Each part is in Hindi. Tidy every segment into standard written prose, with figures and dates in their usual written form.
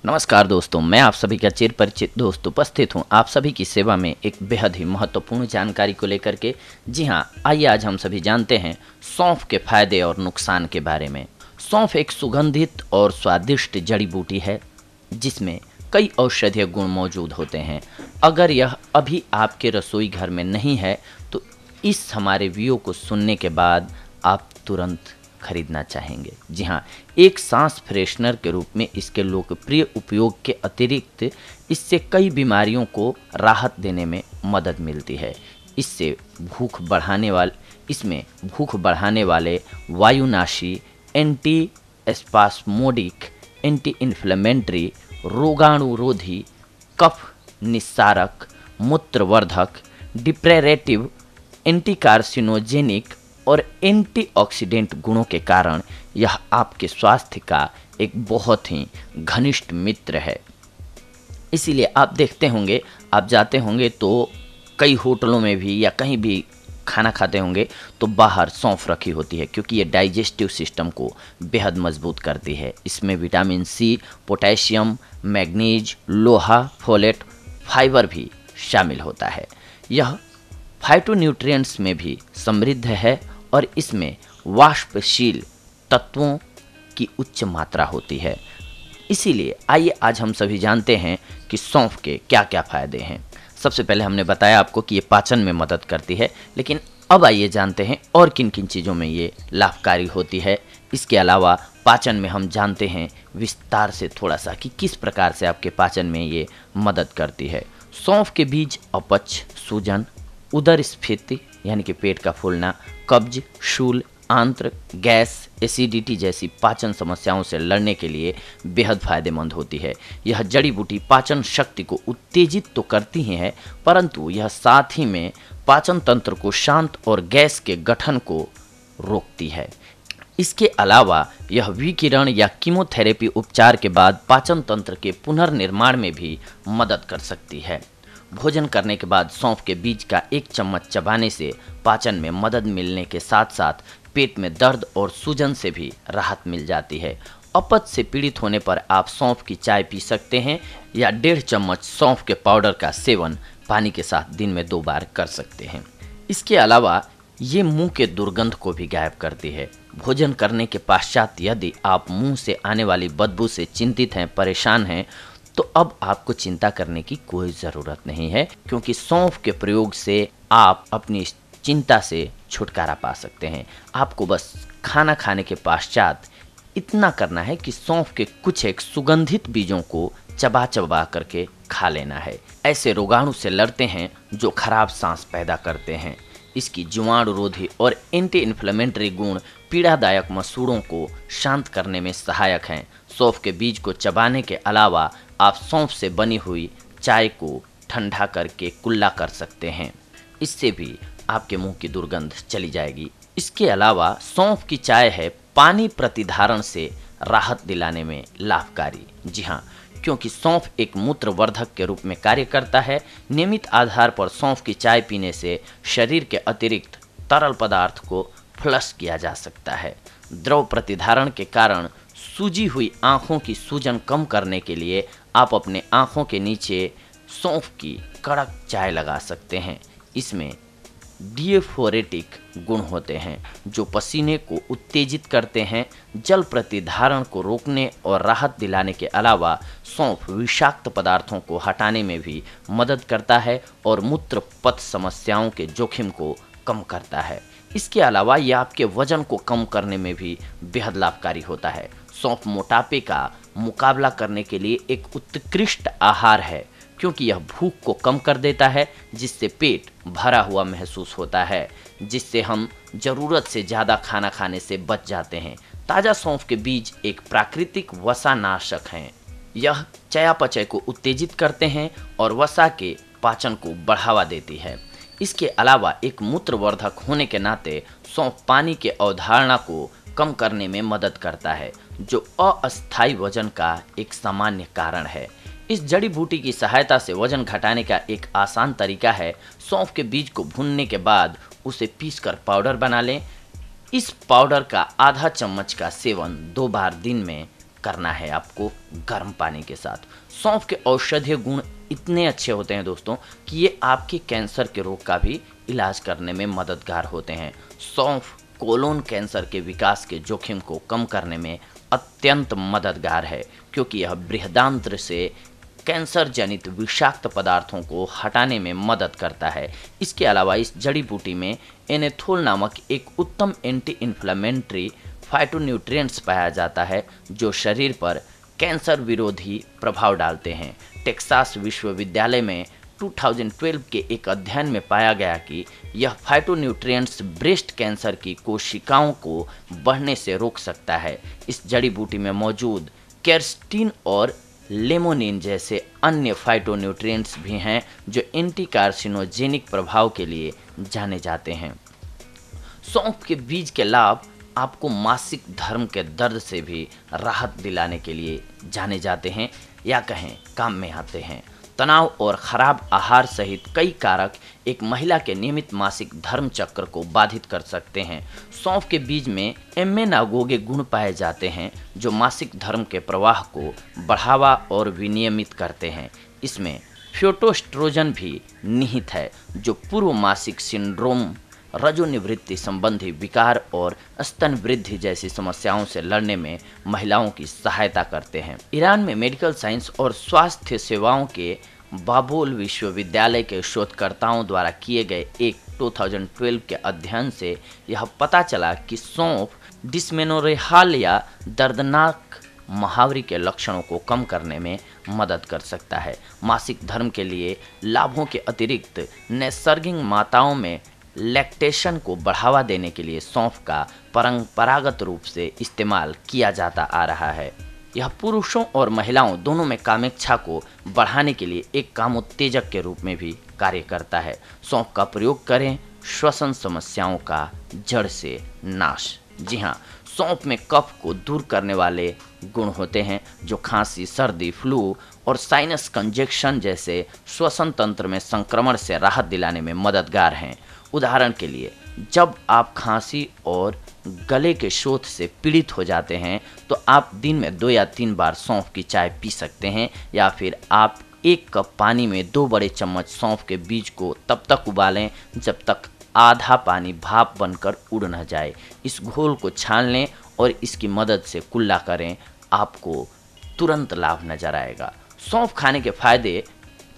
नमस्कार दोस्तों, मैं आप सभी का चिर परिचित दोस्त उपस्थित हूं आप सभी की सेवा में एक बेहद ही महत्वपूर्ण जानकारी को लेकर के। जी हां, आइए आज हम सभी जानते हैं सौंफ के फायदे और नुकसान के बारे में। सौंफ एक सुगंधित और स्वादिष्ट जड़ी बूटी है जिसमें कई औषधीय गुण मौजूद होते हैं। अगर यह अभी आपके रसोई घर में नहीं है तो इस हमारे वीडियो को सुनने के बाद आप तुरंत खरीदना चाहेंगे। जी हाँ, एक सांस फ्रेशनर के रूप में इसके लोकप्रिय उपयोग के अतिरिक्त इससे कई बीमारियों को राहत देने में मदद मिलती है। इसमें भूख बढ़ाने वाले वायुनाशी, एंटी स्पास्मोडिक, एंटी इन्फ्लेमेटरी, रोगाणुरोधी, कफ निस्सारक, मूत्रवर्धक, डिप्रेरेटिव, एंटी कार्सिनोजेनिक और एंटीऑक्सीडेंट गुणों के कारण यह आपके स्वास्थ्य का एक बहुत ही घनिष्ठ मित्र है। इसीलिए आप देखते होंगे, आप जाते होंगे तो कई होटलों में भी या कहीं भी खाना खाते होंगे तो बाहर सौंफ रखी होती है, क्योंकि ये डाइजेस्टिव सिस्टम को बेहद मजबूत करती है। इसमें विटामिन सी, पोटेशियम, मैग्नीज, लोहा, फोलेट, फाइबर भी शामिल होता है। यह फाइटोन्यूट्रिएंट्स में भी समृद्ध है और इसमें वाष्पशील तत्वों की उच्च मात्रा होती है। इसीलिए आइए आज हम सभी जानते हैं कि सौंफ के क्या क्या फायदे हैं। सबसे पहले हमने बताया आपको कि ये पाचन में मदद करती है, लेकिन अब आइए जानते हैं और किन किन चीज़ों में ये लाभकारी होती है। इसके अलावा पाचन में हम जानते हैं विस्तार से थोड़ा सा कि किस प्रकार से आपके पाचन में ये मदद करती है। सौंफ के बीज अपच, सूजन, उदर स्फीति यानी कि पेट का फूलना, कब्ज, शूल, आंत्र, गैस, एसिडिटी जैसी पाचन समस्याओं से लड़ने के लिए बेहद फायदेमंद होती है। यह जड़ी बूटी पाचन शक्ति को उत्तेजित तो करती ही है, परंतु यह साथ ही में पाचन तंत्र को शांत और गैस के गठन को रोकती है। इसके अलावा यह विकिरण या कीमोथेरेपी उपचार के बाद पाचन तंत्र के पुनर्निर्माण में भी मदद कर सकती है। भोजन करने के बाद सौंफ के बीज का 1 चम्मच चबाने से पाचन में मदद मिलने के साथ साथ पेट में दर्द और सूजन से भी राहत मिल जाती है। अपच से पीड़ित होने पर आप सौंफ की चाय पी सकते हैं या 1.5 चम्मच सौंफ के पाउडर का सेवन पानी के साथ दिन में 2 बार कर सकते हैं। इसके अलावा ये मुंह के दुर्गंध को भी गायब करती है। भोजन करने के पश्चात यदि आप मुंह से आने वाली बदबू से चिंतित हैं, परेशान हैं, तो अब आपको चिंता करने की कोई ज़रूरत नहीं है, क्योंकि सौंफ के प्रयोग से आप अपनी चिंता से छुटकारा पा सकते हैं। आपको बस खाना खाने के पश्चात इतना करना है कि सौंफ के कुछ एक सुगंधित बीजों को चबा चबा करके खा लेना है। ऐसे रोगाणु से लड़ते हैं जो खराब सांस पैदा करते हैं। इसकी जीवाणुरोधी और एंटी इन्फ्लेमेटरी गुण पीड़ादायक मसूड़ों को शांत करने में सहायक हैं। सौंफ के बीज को चबाने के अलावा आप सौंफ से बनी हुई चाय को ठंडा करके कुल्ला कर सकते हैं। इससे भी आपके मुंह की दुर्गंध चली जाएगी। इसके अलावा सौंफ की चाय है पानी प्रतिधारण से राहत दिलाने में लाभकारी। जी हाँ, क्योंकि सौंफ एक मूत्रवर्धक के रूप में कार्य करता है। नियमित आधार पर सौंफ की चाय पीने से शरीर के अतिरिक्त तरल पदार्थ को फ्लश किया जा सकता है। द्रव प्रतिधारण के कारण सूजी हुई आँखों की सूजन कम करने के लिए आप अपने आँखों के नीचे सौंफ की कड़क चाय लगा सकते हैं। इसमें डिएफोरेटिक गुण होते हैं जो पसीने को उत्तेजित करते हैं। जल प्रतिधारण को रोकने और राहत दिलाने के अलावा सौंफ विषाक्त पदार्थों को हटाने में भी मदद करता है और मूत्र पथ समस्याओं के जोखिम को कम करता है। इसके अलावा यह आपके वजन को कम करने में भी बेहद लाभकारी होता है। सौंफ मोटापे का मुकाबला करने के लिए एक उत्कृष्ट आहार है, क्योंकि यह भूख को कम कर देता है, जिससे पेट भरा हुआ महसूस होता है, जिससे हम ज़रूरत से ज़्यादा खाना खाने से बच जाते हैं। ताज़ा सौंफ के बीज एक प्राकृतिक वसानाशक हैं। यह चयापचय को उत्तेजित करते हैं और वसा के पाचन को बढ़ावा देती है। इसके अलावा एक मूत्रवर्धक होने के नाते सौंफ पानी के अवधारणा को कम करने में मदद करता है, जो अस्थायी वजन का एक सामान्य कारण है। इस जड़ी बूटी की सहायता से वजन घटाने का एक आसान तरीका है सौंफ के बीज को भूनने के बाद उसे पीसकर पाउडर बना लें। इस पाउडर का आधा चम्मच का सेवन 2 बार दिन में करना है आपको गर्म पानी के साथ। सौंफ के औषधीय गुण इतने अच्छे होते हैं दोस्तों कि ये आपके कैंसर के रोग का भी इलाज करने में मददगार होते हैं। सौंफ कोलोन कैंसर के विकास के जोखिम को कम करने में अत्यंत मददगार है, क्योंकि यह बृहदान्त्र से कैंसर जनित विषाक्त पदार्थों को हटाने में मदद करता है। इसके अलावा इस जड़ी बूटी में एनेथोल नामक एक उत्तम एंटी इन्फ्लेमेटरी फाइटोन्यूट्रिएंट्स पाया जाता है, जो शरीर पर कैंसर विरोधी प्रभाव डालते हैं। टेक्सास विश्वविद्यालय में 2012 के एक अध्ययन में पाया गया कि यह फाइटोन्यूट्रिएंट्स ब्रेस्ट कैंसर की कोशिकाओं को बढ़ने से रोक सकता है। इस जड़ी बूटी में मौजूद केरस्टीन और लेमोनिन जैसे अन्य फाइटोन्यूट्रिएंट्स भी हैं जो एंटी कार्सिनोजेनिक प्रभाव के लिए जाने जाते हैं। सौंफ के बीज के लाभ आपको मासिक धर्म के दर्द से भी राहत दिलाने के लिए जाने जाते हैं या कहें काम में आते हैं। तनाव और खराब आहार सहित कई कारक एक महिला के नियमित मासिक धर्म चक्र को बाधित कर सकते हैं। सौंफ के बीज में एम्मेनागोगे गुण पाए जाते हैं जो मासिक धर्म के प्रवाह को बढ़ावा और विनियमित करते हैं। इसमें फ्यूटोस्ट्रोजन भी निहित है जो पूर्व मासिक सिंड्रोम, रजोनिवृत्ति संबंधी विकार और स्तन वृद्धि जैसी समस्याओं से लड़ने में महिलाओं की सहायता करते हैं। ईरान में मेडिकल साइंस और स्वास्थ्य सेवाओं के बाबुल विश्वविद्यालय के शोधकर्ताओं द्वारा किए गए एक 2012 के अध्ययन से यह पता चला कि सौंफ डिस्मेनोरेहाल या दर्दनाक महावरी के लक्षणों को कम करने में मदद कर सकता है। मासिक धर्म के लिए लाभों के अतिरिक्त नैसर्गिक माताओं में लैक्टेशन को बढ़ावा देने के लिए सौंफ का परंपरागत रूप से इस्तेमाल किया जाता आ रहा है। यह पुरुषों और महिलाओं दोनों में कामेच्छा को बढ़ाने के लिए एक कामोत्तेजक के रूप में भी कार्य करता है। सौंफ का प्रयोग करें श्वसन समस्याओं का जड़ से नाश। जी हाँ, सौंफ में कफ को दूर करने वाले गुण होते हैं जो खांसी, सर्दी, फ्लू और साइनस कंजेक्शन जैसे श्वसन तंत्र में संक्रमण से राहत दिलाने में मददगार हैं। उदाहरण के लिए, जब आप खांसी और गले के शोथ से पीड़ित हो जाते हैं तो आप दिन में 2 या 3 बार सौंफ की चाय पी सकते हैं, या फिर आप 1 कप पानी में 2 बड़े चम्मच सौंफ के बीज को तब तक उबालें जब तक आधा पानी भाप बनकर उड़ न जाए। इस घोल को छान लें और इसकी मदद से कुल्ला करें, आपको तुरंत लाभ नजर आएगा। सौंफ खाने के फायदे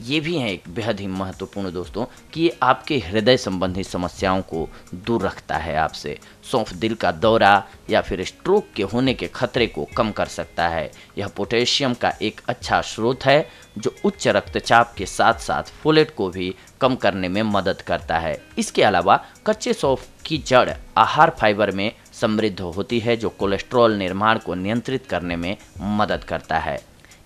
ये भी हैं एक बेहद ही महत्वपूर्ण दोस्तों कि ये आपके हृदय संबंधी समस्याओं को दूर रखता है आपसे। सौंफ दिल का दौरा या फिर स्ट्रोक के होने के खतरे को कम कर सकता है। यह पोटेशियम का एक अच्छा स्रोत है जो उच्च रक्तचाप के साथ साथ फोलेट को भी कम करने में मदद करता है। इसके अलावा कच्चे सौंफ की जड़ आहार फाइबर में समृद्ध होती है जो कोलेस्ट्रॉल निर्माण को नियंत्रित करने में मदद करता है।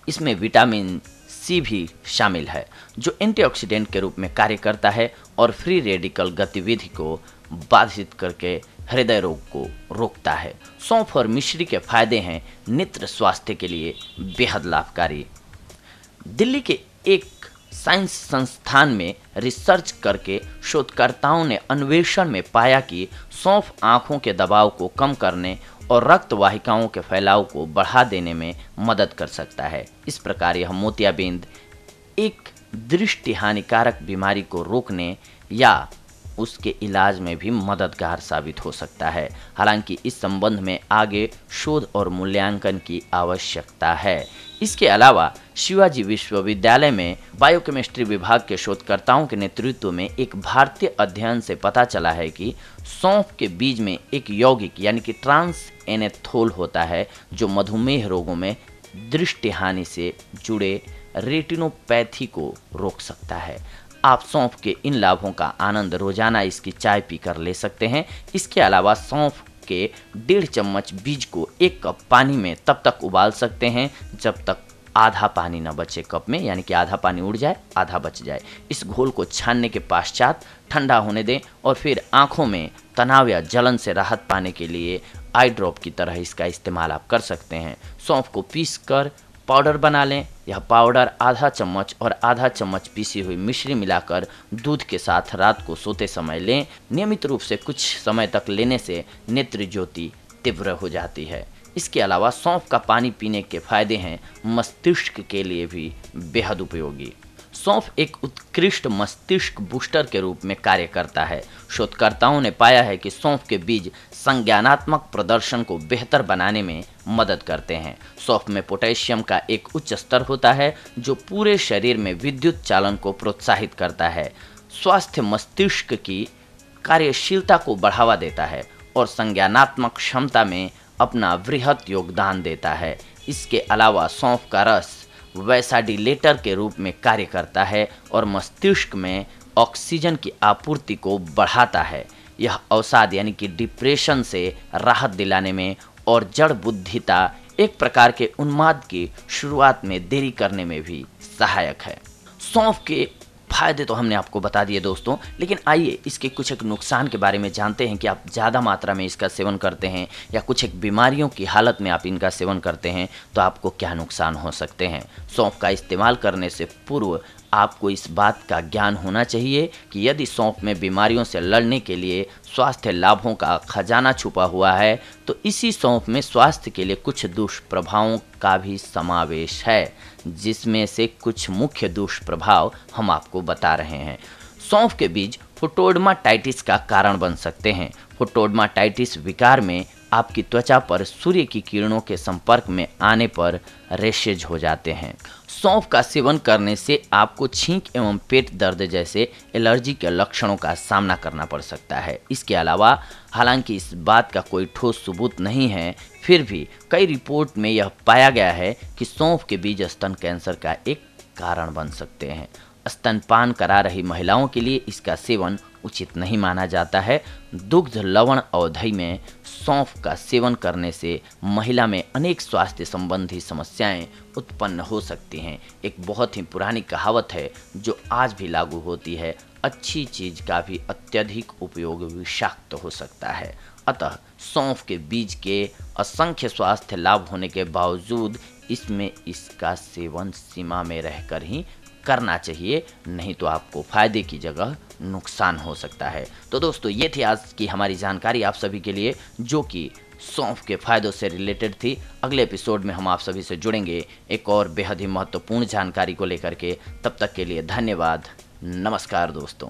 इसमें विटामिन सी भी शामिल है जो एंटीऑक्सीडेंट के रूप में कार्य करता है और फ्री रेडिकल गतिविधि को बाधित करके हृदय रोग को रोकता है। सौंफ और मिश्री के फायदे हैं नेत्र स्वास्थ्य के लिए बेहद लाभकारी। दिल्ली के एक साइंस संस्थान में रिसर्च करके शोधकर्ताओं ने अन्वेषण में पाया कि सौंफ आँखों के दबाव को कम करने और रक्त वाहिकाओं के फैलाव को बढ़ा देने में मदद कर सकता है। इस प्रकार यह मोतियाबिंद एक दृष्टि हानिकारक बीमारी को रोकने या उसके इलाज में भी मददगार साबित हो सकता है। हालांकि इस संबंध में आगे शोध और मूल्यांकन की आवश्यकता है। इसके अलावा शिवाजी विश्वविद्यालय में बायोकेमिस्ट्री विभाग के शोधकर्ताओं के नेतृत्व में एक भारतीय अध्ययन से पता चला है कि सौंफ के बीज में एक यौगिक यानी कि ट्रांस एनेथोल होता है जो मधुमेह रोगों में दृष्टि हानि से जुड़े रेटिनोपैथी को रोक सकता है। आप सौंफ के इन लाभों का आनंद रोजाना इसकी चाय पीकर ले सकते हैं। इसके अलावा सौंफ के 1.5 चम्मच बीज को 1 कप पानी में तब तक उबाल सकते हैं जब तक आधा पानी न बचे कप में, यानी कि आधा पानी उड़ जाए आधा बच जाए। इस घोल को छानने के पश्चात ठंडा होने दें और फिर आंखों में तनाव या जलन से राहत पाने के लिए आई ड्रॉप की तरह इसका इस्तेमाल आप कर सकते हैं। सौंफ को पीस कर पाउडर बना लें। यह पाउडर आधा चम्मच और आधा चम्मच पीसी हुई मिश्री मिलाकर दूध के साथ रात को सोते समय लें। नियमित रूप से कुछ समय तक लेने से नेत्र ज्योति तीव्र हो जाती है। इसके अलावा सौंफ का पानी पीने के फायदे हैं मस्तिष्क के लिए भी बेहद उपयोगी। सौंफ एक उत्कृष्ट मस्तिष्क बूस्टर के रूप में कार्य करता है। शोधकर्ताओं ने पाया है कि सौंफ के बीज संज्ञानात्मक प्रदर्शन को बेहतर बनाने में मदद करते हैं। सौंफ में पोटेशियम का एक उच्च स्तर होता है जो पूरे शरीर में विद्युत चालन को प्रोत्साहित करता है, स्वास्थ्य मस्तिष्क की कार्यशीलता को बढ़ावा देता है और संज्ञानात्मक क्षमता में अपना वृहत योगदान देता है। इसके अलावा सौंफ का रस वैसाडिलेटर के रूप में कार्य करता है और मस्तिष्क में ऑक्सीजन की आपूर्ति को बढ़ाता है। यह अवसाद यानी कि डिप्रेशन से राहत दिलाने में और जड़ बुद्धिता एक प्रकार के उन्माद की शुरुआत में देरी करने में भी सहायक है। सौंफ के फायदे तो हमने आपको बता दिए दोस्तों, लेकिन आइए इसके कुछ एक नुकसान के बारे में जानते हैं कि आप ज़्यादा मात्रा में इसका सेवन करते हैं या कुछ एक बीमारियों की हालत में आप इनका सेवन करते हैं तो आपको क्या नुकसान हो सकते हैं। सौंफ का इस्तेमाल करने से पूर्व आपको इस बात का ज्ञान होना चाहिए कि यदि सौंफ में बीमारियों से लड़ने के लिए स्वास्थ्य लाभों का खजाना छुपा हुआ है तो इसी सौंफ में स्वास्थ्य के लिए कुछ दुष्प्रभावों का भी समावेश है, जिसमें से कुछ मुख्य दुष्प्रभाव हम आपको बता रहे हैं। सौंफ के बीज फोटोडर्माटाइटिस का कारण बन सकते हैं। फोटोडर्माटाइटिस विकार में आपकी त्वचा पर सूर्य की किरणों के संपर्क में आने पर रैशेज हो जाते हैं। सौंफ का सेवन करने से आपको छींक एवं पेट दर्द जैसे एलर्जी के लक्षणों का सामना करना पड़ सकता है। इसके अलावा हालांकि इस बात का कोई ठोस सबूत नहीं है, फिर भी कई रिपोर्ट में यह पाया गया है कि सौंफ के बीज स्तन कैंसर का एक कारण बन सकते हैं। स्तनपान करा रही महिलाओं के लिए इसका सेवन उचित नहीं माना जाता है। दुग्ध लवण अवधि में सौंफ का सेवन करने से महिला में अनेक स्वास्थ्य संबंधी समस्याएं उत्पन्न हो सकती हैं। एक बहुत ही पुरानी कहावत है जो आज भी लागू होती है, अच्छी चीज का भी अत्यधिक उपयोग विषाक्त हो सकता है। अतः सौंफ के बीज के असंख्य स्वास्थ्य लाभ होने के बावजूद इसमें इसका सेवन सीमा में रहकर ही करना चाहिए, नहीं तो आपको फायदे की जगह नुकसान हो सकता है। तो दोस्तों ये थी आज की हमारी जानकारी आप सभी के लिए, जो कि सौंफ के फायदों से रिलेटेड थी। अगले एपिसोड में हम आप सभी से जुड़ेंगे एक और बेहद ही महत्वपूर्ण जानकारी को लेकर के। तब तक के लिए धन्यवाद। नमस्कार दोस्तों।